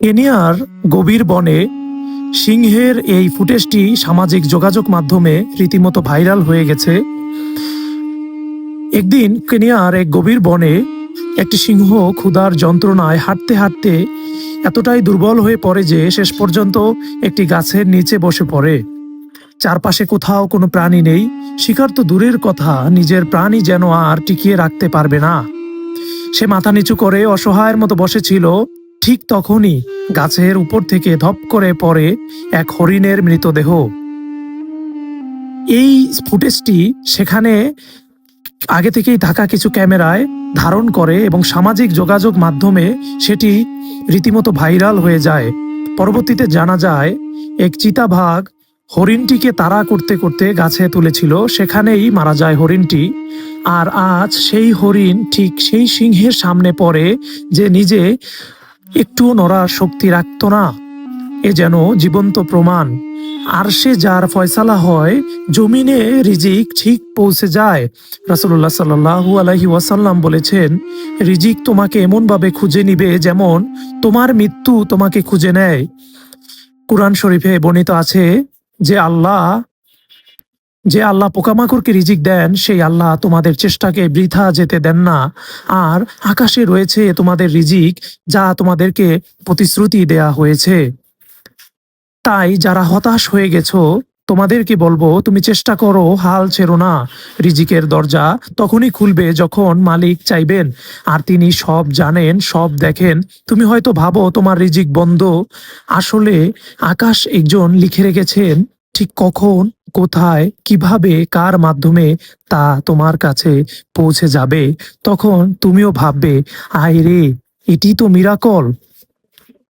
কেনিয়ার গভীর বনে সিংহের এই ফুটেজটি সামাজিক যোগাযোগ মাধ্যমে রীতিমতো ভাইরাল হয়ে গেছে। একদিন কেনিয়ার এক গভীর বনে একটি সিংহ ক্ষুধার যন্ত্রণায় হাঁটতে হাঁটতে এতটাই দুর্বল হয়ে পড়ে যে শেষ পর্যন্ত একটি গাছের নিচে বসে পড়ে। চারপাশে কোথাও কোনো প্রাণী নেই। শিকার তো দূরের কথা, নিজের প্রাণী যেন আর টিকিয়ে রাখতে পারবে না। সে মাথা নিচু করে অসহায়ের মতো বসেছিল। ঠিক তখনই গাছের উপর থেকে ধপ করে পড়ে এক হরিণের মৃতদেহ। এই ফুটেজটি সেখানে আগে থেকেই থাকা কিছু ক্যামেরায় ধারণ করে এবং সামাজিক যোগাযোগ মাধ্যমে সেটি রীতিমতো ভাইরাল হয়ে যায়। পরবর্তীতে জানা যায় এক চিতাবাঘ হরিণটিকে তাড়া করতে করতে গাছে তুলেছিল, সেখানেই মারা যায় হরিণটি। আর আজ সেই হরিণ ঠিক সেই সিংহের সামনে পড়ে যে নিজে একটুও নড়ার শক্তি রাখত না। এ যেন জীবন্ত প্রমাণ, আরশে যার ফয়সালা হয়, জমিনে রিজিক ঠিক পৌঁছে যায়। রাসূলুল্লাহ সাল্লাল্লাহু আলাইহি ওয়াসাল্লাম বলেছেন, রিজিক তোমাকে এমনভাবে খুঁজে নিবে যেমন তোমার মৃত্যু তোমাকে খুঁজে নেয়। কুরআন শরীফে বর্ণিত আছে যে আল্লাহ পোকামাকড়কে রিজিক দেন, সেই আল্লাহ তোমাদের চেষ্টাকে বৃথা যেতে দেন না। আর আকাশে রয়েছে তোমাদের রিজিক, যা তোমাদেরকে প্রতিশ্রুতি দেয়া হয়েছে। তাই যারা হতাশ হয়ে গেছো, তোমাদেরকে বলবো, তুমি চেষ্টা করো, হাল ছেড়ো না। রিজিকের দরজা তখনই খুলবে যখন মালিক চাইবেন, আর তিনি সব জানেন, সব দেখেন। তুমি হয়তো ভাবো তোমার রিজিক বন্ধ, আসলে আকাশ একজন লিখে রেখেছেন ঠিক কখন, কোথায়, কিভাবে, কার মাধ্যমে তা তোমার কাছে পৌঁছে যাবে। তখন তুমিও ভাববে, আয় রে, এটি তো মিরাকল।